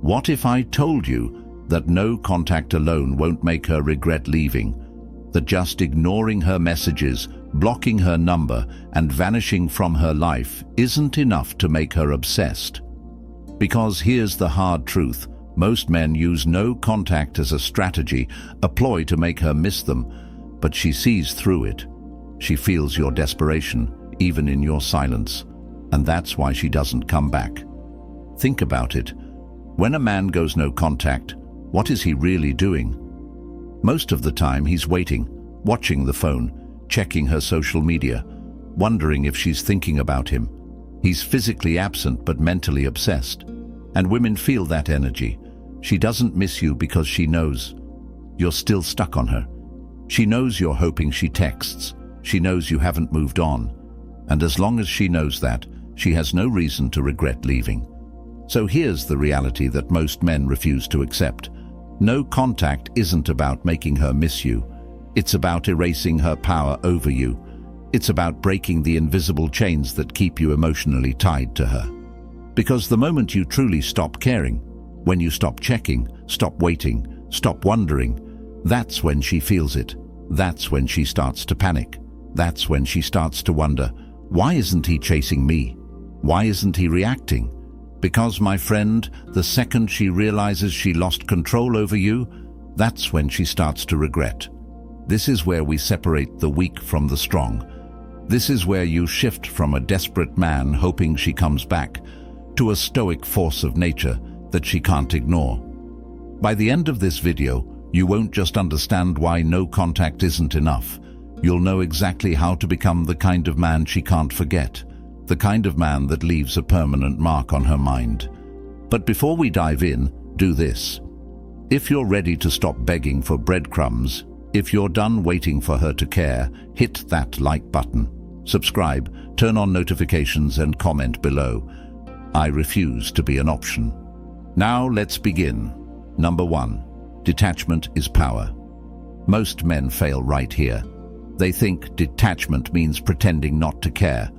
What if I told you that no contact alone won't make her regret leaving? That just ignoring her messages, blocking her number, and vanishing from her life isn't enough to make her obsessed? Because here's the hard truth. Most men use no contact as a strategy, a ploy to make her miss them, but she sees through it. She feels your desperation, even in your silence, and that's why she doesn't come back. Think about it. When a man goes no contact, what is he really doing? Most of the time he's waiting, watching the phone, checking her social media, wondering if she's thinking about him. He's physically absent but mentally obsessed. And women feel that energy. She doesn't miss you because she knows you're still stuck on her. She knows you're hoping she texts. She knows you haven't moved on. And as long as she knows that, she has no reason to regret leaving. So here's the reality that most men refuse to accept. No contact isn't about making her miss you. It's about erasing her power over you. It's about breaking the invisible chains that keep you emotionally tied to her. Because the moment you truly stop caring, when you stop checking, stop waiting, stop wondering, that's when she feels it. That's when she starts to panic. That's when she starts to wonder, why isn't he chasing me? Why isn't he reacting? Because, my friend, the second she realizes she lost control over you, that's when she starts to regret. This is where we separate the weak from the strong. This is where you shift from a desperate man hoping she comes back to a stoic force of nature that she can't ignore. By the end of this video, you won't just understand why no contact isn't enough. You'll know exactly how to become the kind of man she can't forget, the kind of man that leaves a permanent mark on her mind. But before we dive in, do this. If you're ready to stop begging for breadcrumbs, if you're done waiting for her to care, hit that like button. Subscribe, turn on notifications, and comment below. I refuse to be an option. Now let's begin. Number 1. Detachment is power. Most men fail right here. They think detachment means pretending not to care.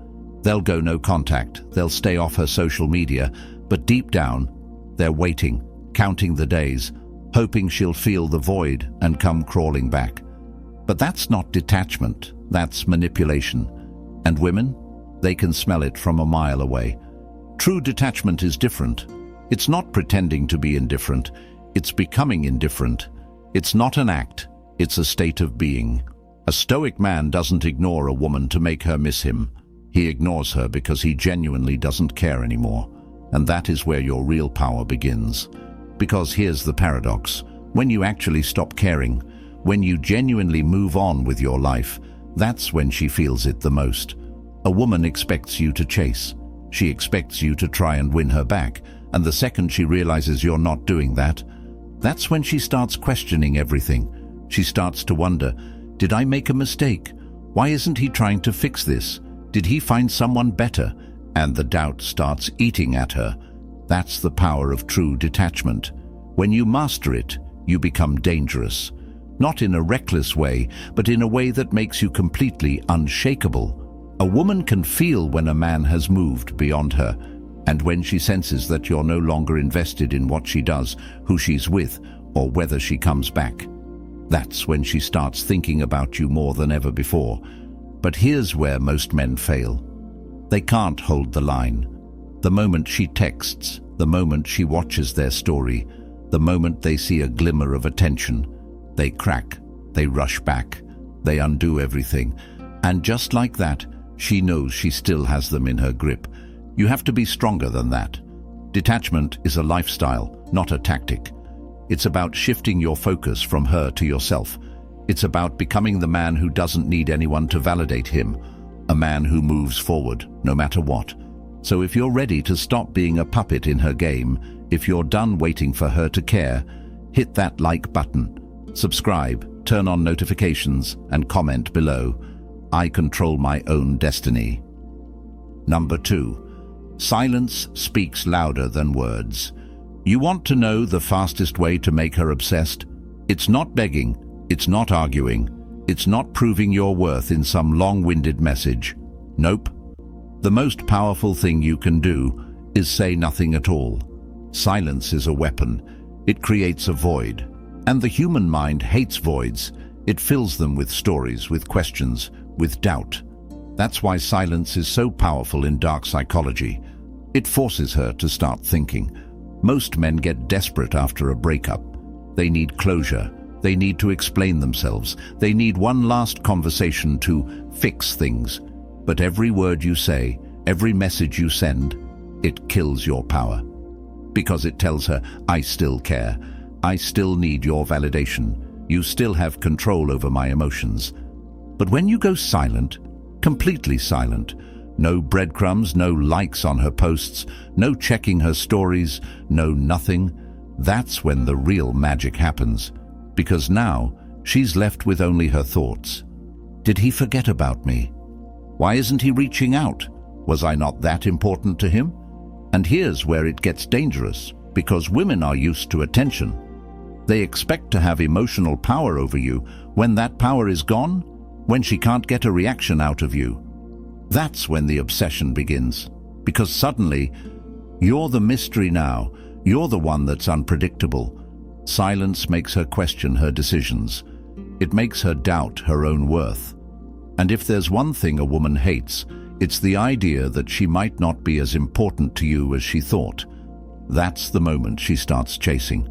They'll go no contact, they'll stay off her social media, but deep down, they're waiting, counting the days, hoping she'll feel the void and come crawling back. But that's not detachment, that's manipulation. And women, they can smell it from a mile away. True detachment is different. It's not pretending to be indifferent, it's becoming indifferent. It's not an act, it's a state of being. A stoic man doesn't ignore a woman to make her miss him. He ignores her because he genuinely doesn't care anymore. And that is where your real power begins. Because here's the paradox. When you actually stop caring, when you genuinely move on with your life, that's when she feels it the most. A woman expects you to chase. She expects you to try and win her back. And the second she realizes you're not doing that, that's when she starts questioning everything. She starts to wonder, did I make a mistake? Why isn't he trying to fix this? Did he find someone better? And the doubt starts eating at her. That's the power of true detachment. When you master it, you become dangerous. Not in a reckless way, but in a way that makes you completely unshakable. A woman can feel when a man has moved beyond her, and when she senses that you're no longer invested in what she does, who she's with, or whether she comes back. That's when she starts thinking about you more than ever before. But here's where most men fail. They can't hold the line. The moment she texts, the moment she watches their story, the moment they see a glimmer of attention, they crack, they rush back, they undo everything. And just like that, she knows she still has them in her grip. You have to be stronger than that. Detachment is a lifestyle, not a tactic. It's about shifting your focus from her to yourself. It's about becoming the man who doesn't need anyone to validate him, a man who moves forward, no matter what. So if you're ready to stop being a puppet in her game, if you're done waiting for her to care, hit that like button, subscribe, turn on notifications, and comment below. I control my own destiny. Number 2. Silence speaks louder than words. You want to know the fastest way to make her obsessed? It's not begging. It's not arguing. It's not proving your worth in some long-winded message. Nope. The most powerful thing you can do is say nothing at all. Silence is a weapon. It creates a void. And the human mind hates voids. It fills them with stories, with questions, with doubt. That's why silence is so powerful in dark psychology. It forces her to start thinking. Most men get desperate after a breakup. They need closure. They need to explain themselves. They need one last conversation to fix things. But every word you say, every message you send, it kills your power. Because it tells her, I still care. I still need your validation. You still have control over my emotions. But when you go silent, completely silent, no breadcrumbs, no likes on her posts, no checking her stories, no nothing, that's when the real magic happens. Because now she's left with only her thoughts. Did he forget about me? Why isn't he reaching out? Was I not that important to him? And here's where it gets dangerous, because women are used to attention. They expect to have emotional power over you. When that power is gone, when she can't get a reaction out of you, that's when the obsession begins. Because suddenly, you're the mystery now. You're the one that's unpredictable. Silence makes her question her decisions. It makes her doubt her own worth. And if there's one thing a woman hates, it's the idea that she might not be as important to you as she thought. That's the moment she starts chasing.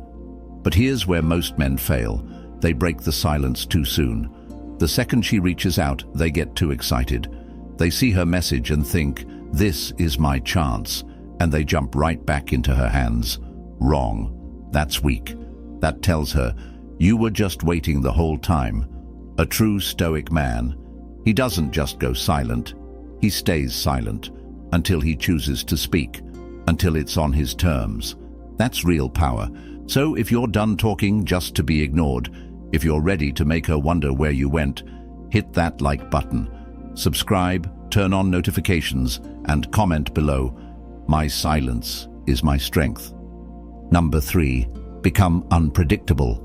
But here's where most men fail. They break the silence too soon. The second she reaches out, they get too excited. They see her message and think, this is my chance, and they jump right back into her hands. Wrong. That's weak. That tells her, you were just waiting the whole time. A true Stoic man, he doesn't just go silent. He stays silent until he chooses to speak, until it's on his terms. That's real power. So if you're done talking just to be ignored, if you're ready to make her wonder where you went, hit that like button. Subscribe, turn on notifications, and comment below. My silence is my strength. Number 3, become unpredictable.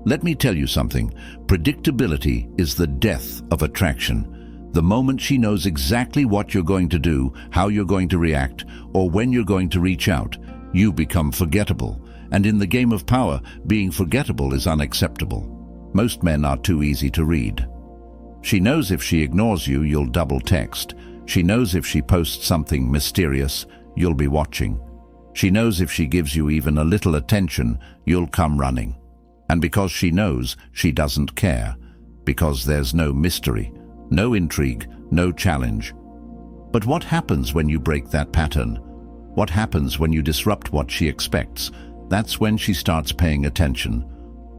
Let me tell you something. Predictability is the death of attraction. The moment she knows exactly what you're going to do, how you're going to react, or when you're going to reach out, you become forgettable. And in the game of power, being forgettable is unacceptable. Most men are too easy to read. She knows if she ignores you, you'll double text. She knows if she posts something mysterious, you'll be watching. She knows if she gives you even a little attention, you'll come running. And because she knows, she doesn't care. Because there's no mystery, no intrigue, no challenge. But what happens when you break that pattern? What happens when you disrupt what she expects? That's when she starts paying attention.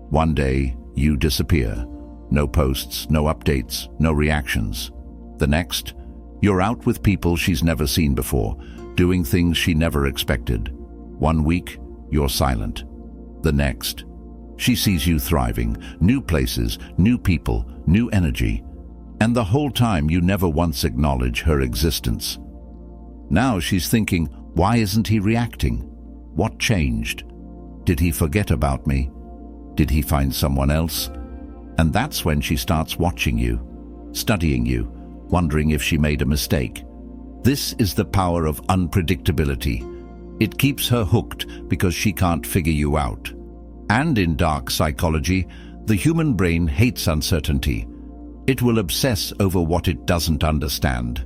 One day, you disappear. No posts, no updates, no reactions. The next, you're out with people she's never seen before, doing things she never expected. 1 week, you're silent. The next, she sees you thriving, new places, new people, new energy. And the whole time you never once acknowledge her existence. Now she's thinking, why isn't he reacting? What changed? Did he forget about me? Did he find someone else? And that's when she starts watching you, studying you, wondering if she made a mistake. This is the power of unpredictability. It keeps her hooked because she can't figure you out. And in dark psychology, the human brain hates uncertainty. It will obsess over what it doesn't understand.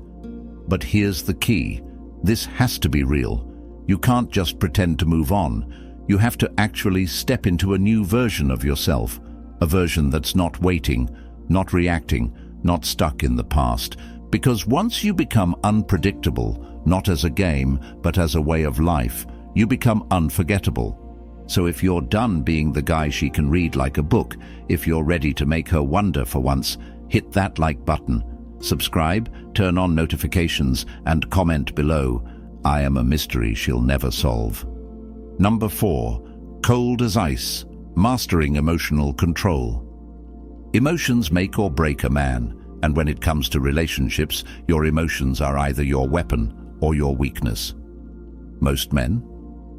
But here's the key. This has to be real. You can't just pretend to move on. You have to actually step into a new version of yourself, a version that's not waiting, not reacting, not stuck in the past. Because once you become unpredictable, not as a game, but as a way of life, you become unforgettable. So if you're done being the guy she can read like a book, if you're ready to make her wonder for once, hit that like button. Subscribe, turn on notifications, and comment below. I am a mystery she'll never solve. Number 4, cold as ice, mastering emotional control. Emotions make or break a man, and when it comes to relationships, your emotions are either your weapon or your weakness. Most men,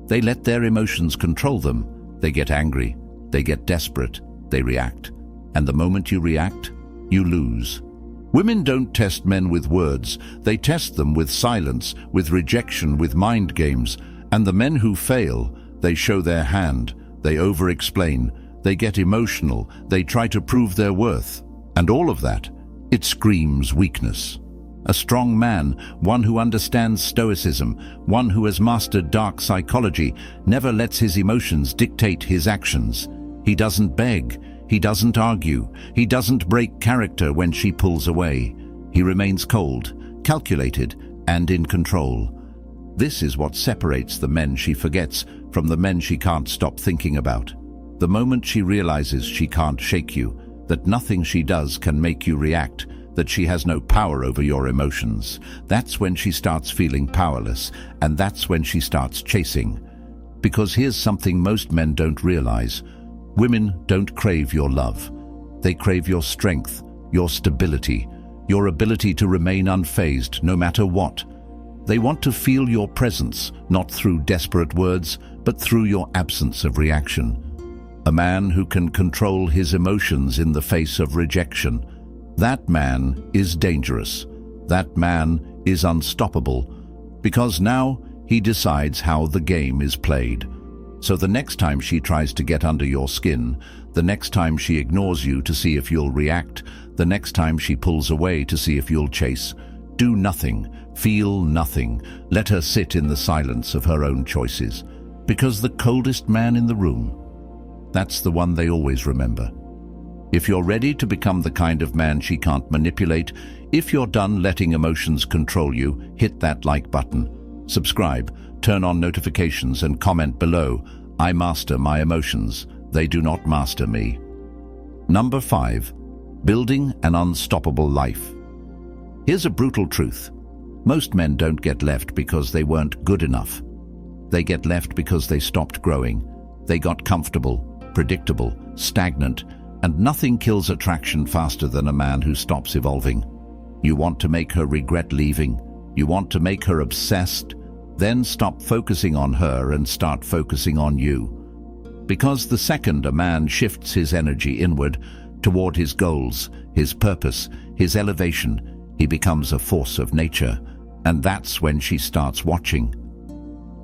they let their emotions control them. They get angry, they get desperate, they react. And the moment you react, you lose. Women don't test men with words, they test them with silence, with rejection, with mind games. And the men who fail, They show their hand, they over-explain, they get emotional, they try to prove their worth. And all of that, it screams weakness. A strong man, one who understands stoicism, one who has mastered dark psychology, never lets his emotions dictate his actions. He doesn't beg, he doesn't argue, he doesn't break character when she pulls away. He remains cold, calculated, and in control. This is what separates the men she forgets from the men she can't stop thinking about. The moment she realizes she can't shake you, that nothing she does can make you react, that she has no power over your emotions, that's when she starts feeling powerless, and that's when she starts chasing. Because here's something most men don't realize. Women don't crave your love. They crave your strength, your stability, your ability to remain unfazed no matter what. They want to feel your presence, not through desperate words, but through your absence of reaction. A man who can control his emotions in the face of rejection, that man is dangerous. That man is unstoppable, because now he decides how the game is played. So the next time she tries to get under your skin, the next time she ignores you to see if you'll react, the next time she pulls away to see if you'll chase, do nothing, feel nothing, let her sit in the silence of her own choices. Because the coldest man in the room, that's the one they always remember. If you're ready to become the kind of man she can't manipulate, if you're done letting emotions control you, hit that like button, subscribe, turn on notifications, and comment below. I master my emotions. They do not master me. Number 5. Building an unstoppable life. Here's a brutal truth. Most men don't get left because they weren't good enough. They get left because they stopped growing. They got comfortable, predictable, stagnant, and nothing kills attraction faster than a man who stops evolving. You want to make her regret leaving? You want to make her obsessed? Then stop focusing on her and start focusing on you. Because the second a man shifts his energy inward, toward his goals, his purpose, his elevation, he becomes a force of nature, and that's when she starts watching.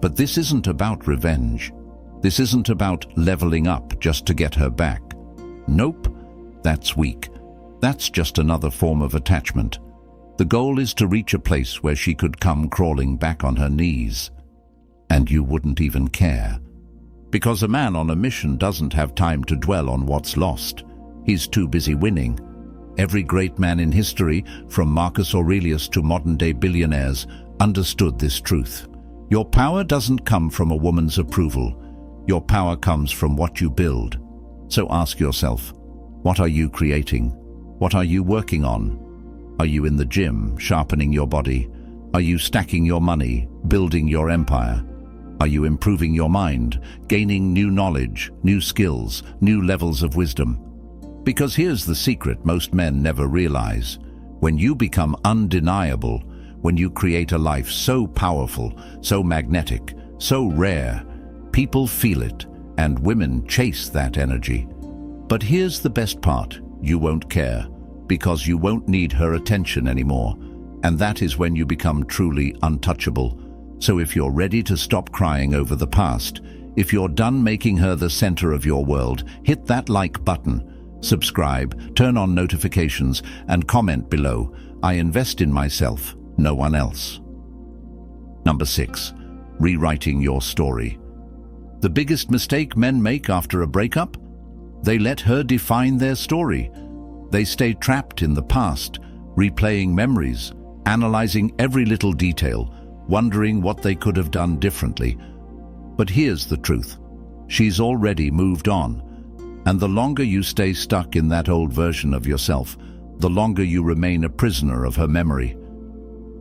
But this isn't about revenge. This isn't about leveling up just to get her back. Nope, that's weak. That's just another form of attachment. The goal is to reach a place where she could come crawling back on her knees, and you wouldn't even care. Because a man on a mission doesn't have time to dwell on what's lost. He's too busy winning. Every great man in history, from Marcus Aurelius to modern-day billionaires, understood this truth. Your power doesn't come from a woman's approval. Your power comes from what you build. So ask yourself, what are you creating? What are you working on? Are you in the gym, sharpening your body? Are you stacking your money, building your empire? Are you improving your mind, gaining new knowledge, new skills, new levels of wisdom? Because here's the secret most men never realize. When you become undeniable, when you create a life so powerful, so magnetic, so rare, people feel it, and women chase that energy. But here's the best part, you won't care, because you won't need her attention anymore, and that is when you become truly untouchable. So if you're ready to stop crying over the past, if you're done making her the center of your world, hit that like button, subscribe, turn on notifications, and comment below. I invest in myself, no one else. Number 6. Rewriting your story. The biggest mistake men make after a breakup? They let her define their story. They stay trapped in the past, replaying memories, analyzing every little detail, wondering what they could have done differently. But here's the truth. She's already moved on. And the longer you stay stuck in that old version of yourself, the longer you remain a prisoner of her memory.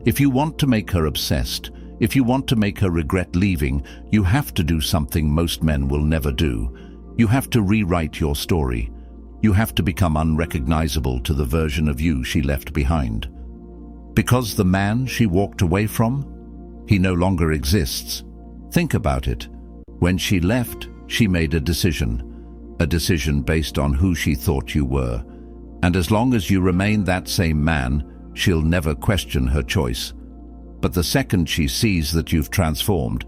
If you want to make her obsessed, if you want to make her regret leaving, you have to do something most men will never do. You have to rewrite your story. You have to become unrecognizable to the version of you she left behind. Because the man she walked away from, he no longer exists. Think about it. When she left, she made a decision based on who she thought you were. And as long as you remain that same man, she'll never question her choice. But the second she sees that you've transformed,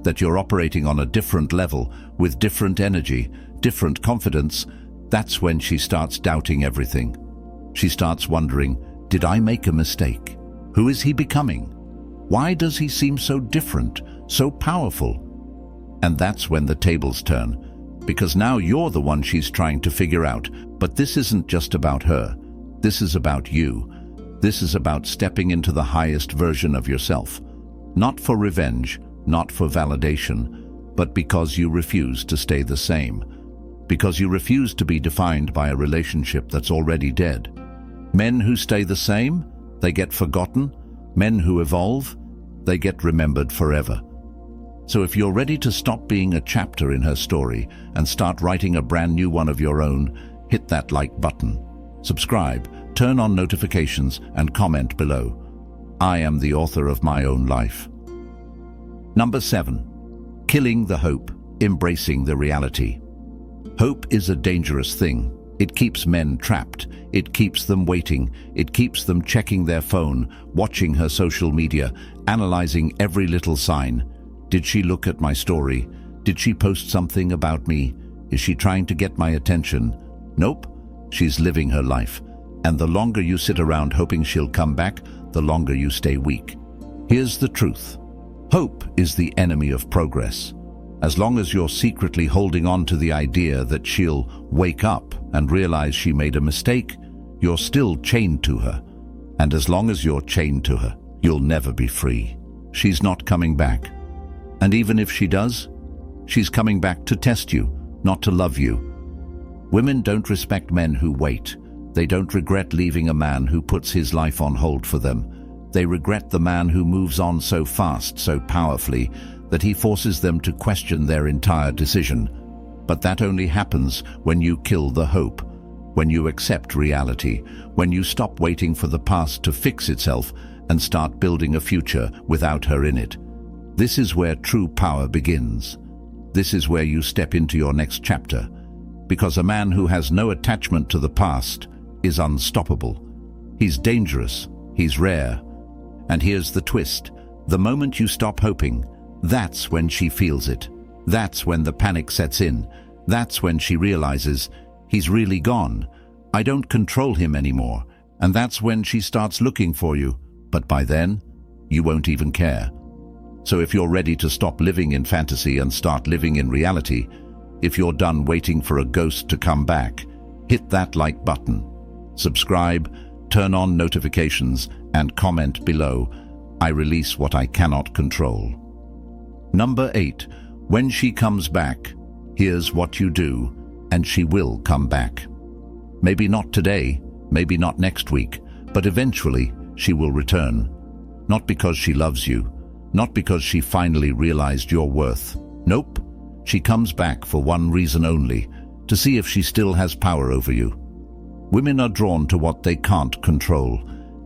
that you're operating on a different level, with different energy, different confidence, that's when she starts doubting everything. She starts wondering, did I make a mistake? Who is he becoming? Why does he seem so different, so powerful? And that's when the tables turn, because now you're the one she's trying to figure out. But this isn't just about her. This is about you. This is about stepping into the highest version of yourself. Not for revenge, not for validation, but because you refuse to stay the same. Because you refuse to be defined by a relationship that's already dead. Men who stay the same, they get forgotten. Men who evolve, they get remembered forever. So if you're ready to stop being a chapter in her story and start writing a brand new one of your own, hit that like button. Subscribe, turn on notifications, and comment below. I am the author of my own life. Number 7. Killing the hope, embracing the reality. Hope is a dangerous thing. It keeps men trapped. It keeps them waiting. It keeps them checking their phone, watching her social media, analyzing every little sign. Did she look at my story? Did she post something about me? Is she trying to get my attention? Nope. She's living her life. And the longer you sit around hoping she'll come back, the longer you stay weak. Here's the truth. Hope is the enemy of progress. As long as you're secretly holding on to the idea that she'll wake up and realize she made a mistake, you're still chained to her. And as long as you're chained to her, you'll never be free. She's not coming back. And even if she does, she's coming back to test you, not to love you. Women don't respect men who wait. They don't regret leaving a man who puts his life on hold for them. They regret the man who moves on so fast, so powerfully, that he forces them to question their entire decision. But that only happens when you kill the hope, when you accept reality, when you stop waiting for the past to fix itself and start building a future without her in it. This is where true power begins. This is where you step into your next chapter, because a man who has no attachment to the past is unstoppable. He's dangerous, he's rare. And here's the twist. The moment you stop hoping, that's when she feels it. That's when the panic sets in. That's when she realizes, he's really gone. I don't control him anymore. And that's when she starts looking for you. But by then, you won't even care. So if you're ready to stop living in fantasy and start living in reality, if you're done waiting for a ghost to come back, hit that like button. Subscribe, turn on notifications, and comment below. I release what I cannot control. Number 8. When she comes back, here's what you do, and she will come back. Maybe not today, maybe not next week, but eventually she will return. Not because she loves you, not because she finally realized your worth. Nope. She comes back for one reason only, to see if she still has power over you. Women are drawn to what they can't control,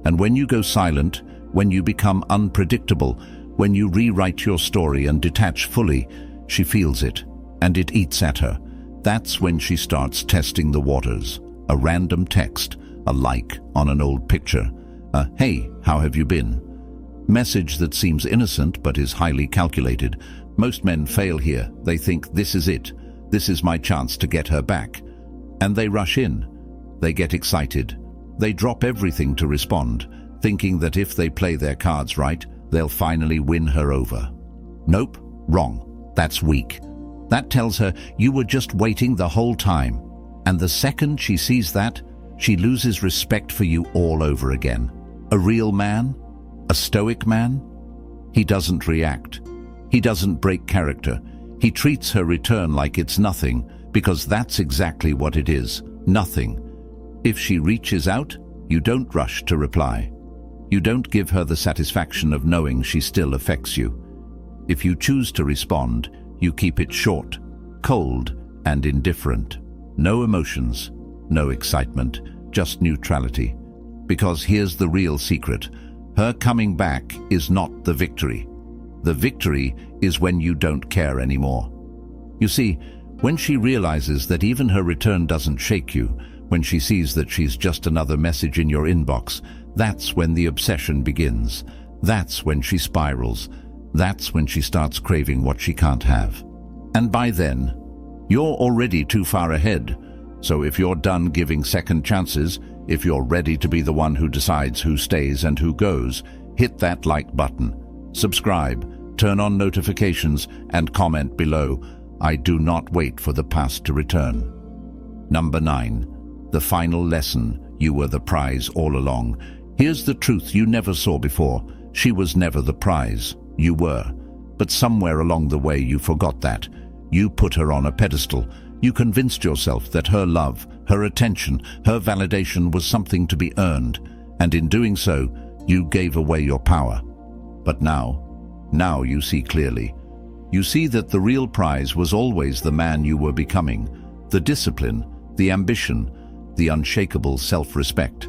and when you go silent, when you become unpredictable, when you rewrite your story and detach fully, she feels it, and it eats at her. That's when she starts testing the waters. A random text, a like on an old picture, a "Hey, how have you been?" message that seems innocent but is highly calculated. Most men fail here. They think, this is it. This is my chance to get her back. And they rush in. They get excited. They drop everything to respond, thinking that if they play their cards right, they'll finally win her over. Nope, wrong. That's weak. That tells her you were just waiting the whole time. And the second she sees that, she loses respect for you all over again. A real man? A stoic man? He doesn't react. He doesn't break character. He treats her return like it's nothing, because that's exactly what it is, nothing. If she reaches out, you don't rush to reply. You don't give her the satisfaction of knowing she still affects you. If you choose to respond, you keep it short, cold, and indifferent. No emotions, no excitement, just neutrality. Because here's the real secret. Her coming back is not the victory. The victory is when you don't care anymore. You see, when she realizes that even her return doesn't shake you, when she sees that she's just another message in your inbox, that's when the obsession begins. That's when she spirals. that's when she starts craving what she can't have. And by then, you're already too far ahead. So if you're done giving second chances, if you're ready to be the one who decides who stays and who goes, hit that like button, subscribe, turn on notifications, and comment below. I do not wait for the past to return. Number 9. The final lesson. You were the prize all along. Here's the truth you never saw before. She was never the prize. You were. But somewhere along the way you forgot that. You put her on a pedestal. You convinced yourself that her love, her attention, her validation was something to be earned. And in doing so, you gave away your power. But now you see clearly. You see that the real prize was always the man you were becoming, the discipline, the ambition, the unshakable self-respect.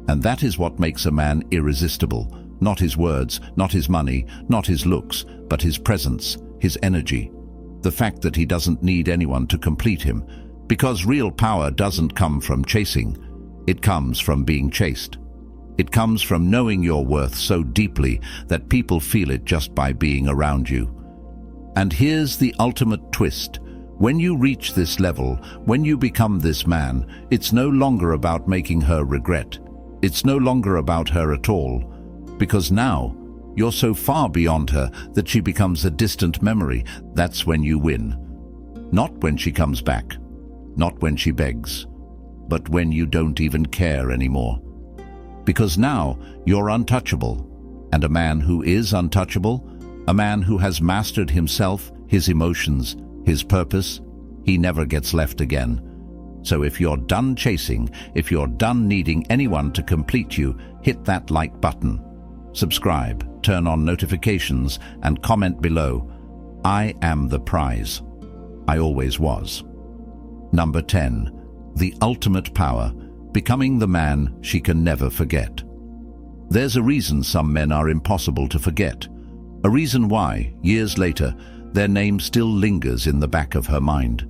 And that is what makes a man irresistible, not his words, not his money, not his looks, but his presence, his energy, the fact that he doesn't need anyone to complete him, because real power doesn't come from chasing, it comes from being chased. It comes from knowing your worth so deeply that people feel it just by being around you. And here's the ultimate twist. When you reach this level, when you become this man, it's no longer about making her regret. It's no longer about her at all. Because now, you're so far beyond her that she becomes a distant memory. That's when you win. Not when she comes back. Not when she begs. But when you don't even care anymore. Because now, you're untouchable. And a man who is untouchable, a man who has mastered himself, his emotions, his purpose, he never gets left again. So if you're done chasing, if you're done needing anyone to complete you, hit that like button. Subscribe, turn on notifications, and comment below. I am the prize. I always was. Number 10. The ultimate power. Becoming the man she can never forget. There's a reason some men are impossible to forget. A reason why, years later, their name still lingers in the back of her mind.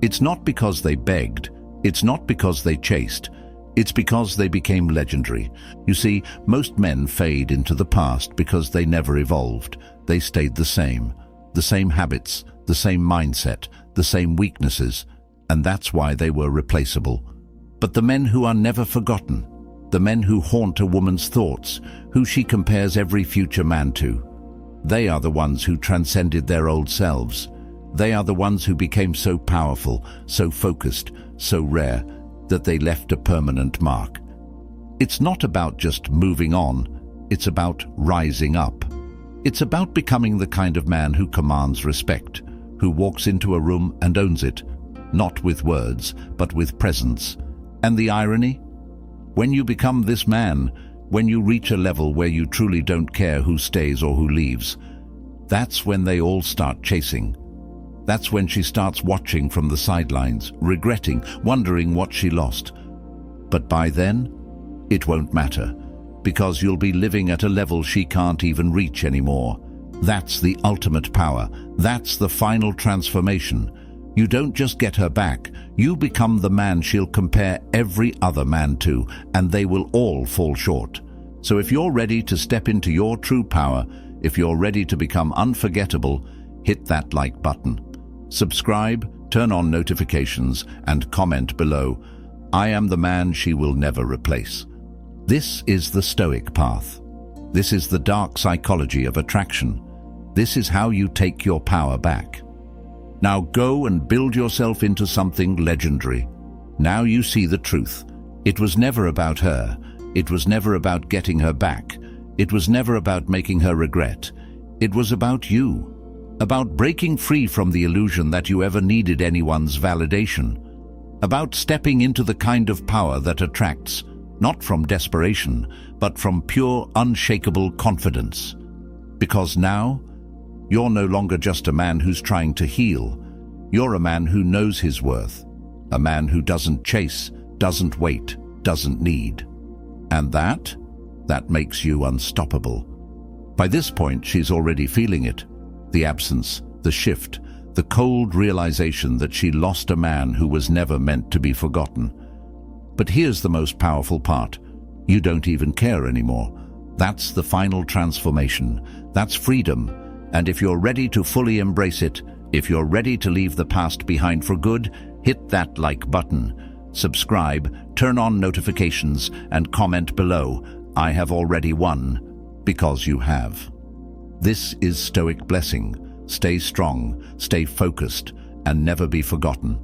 It's not because they begged. It's not because they chased. It's because they became legendary. You see, most men fade into the past because they never evolved. They stayed the same habits, the same mindset, the same weaknesses, and that's why they were replaceable. But the men who are never forgotten, the men who haunt a woman's thoughts, who she compares every future man to, they are the ones who transcended their old selves. They are the ones who became so powerful, so focused, so rare, that they left a permanent mark. It's not about just moving on, it's about rising up. It's about becoming the kind of man who commands respect, who walks into a room and owns it, not with words, but with presence. And the irony? When you become this man, when you reach a level where you truly don't care who stays or who leaves, that's when they all start chasing. That's when she starts watching from the sidelines, regretting, wondering what she lost. But by then, it won't matter, because you'll be living at a level she can't even reach anymore. That's the ultimate power. That's the final transformation. You don't just get her back, you become the man she'll compare every other man to, and they will all fall short. So if you're ready to step into your true power, if you're ready to become unforgettable, hit that like button. Subscribe, turn on notifications, and comment below. I am the man she will never replace. This is the Stoic path. This is the dark psychology of attraction. This is how you take your power back. Now go and build yourself into something legendary. Now you see the truth. It was never about her. It was never about getting her back. It was never about making her regret. It was about you. About breaking free from the illusion that you ever needed anyone's validation. About stepping into the kind of power that attracts, not from desperation, but from pure, unshakable confidence. Because now, you're no longer just a man who's trying to heal. You're a man who knows his worth. A man who doesn't chase, doesn't wait, doesn't need. And that makes you unstoppable. By this point, she's already feeling it. The absence, the shift, the cold realization that she lost a man who was never meant to be forgotten. But here's the most powerful part. You don't even care anymore. That's the final transformation. That's freedom. And if you're ready to fully embrace it, if you're ready to leave the past behind for good, hit that like button, subscribe, turn on notifications, and comment below, "I have already won," because you have. This is Stoic Blessing. Stay strong, stay focused, and never be forgotten.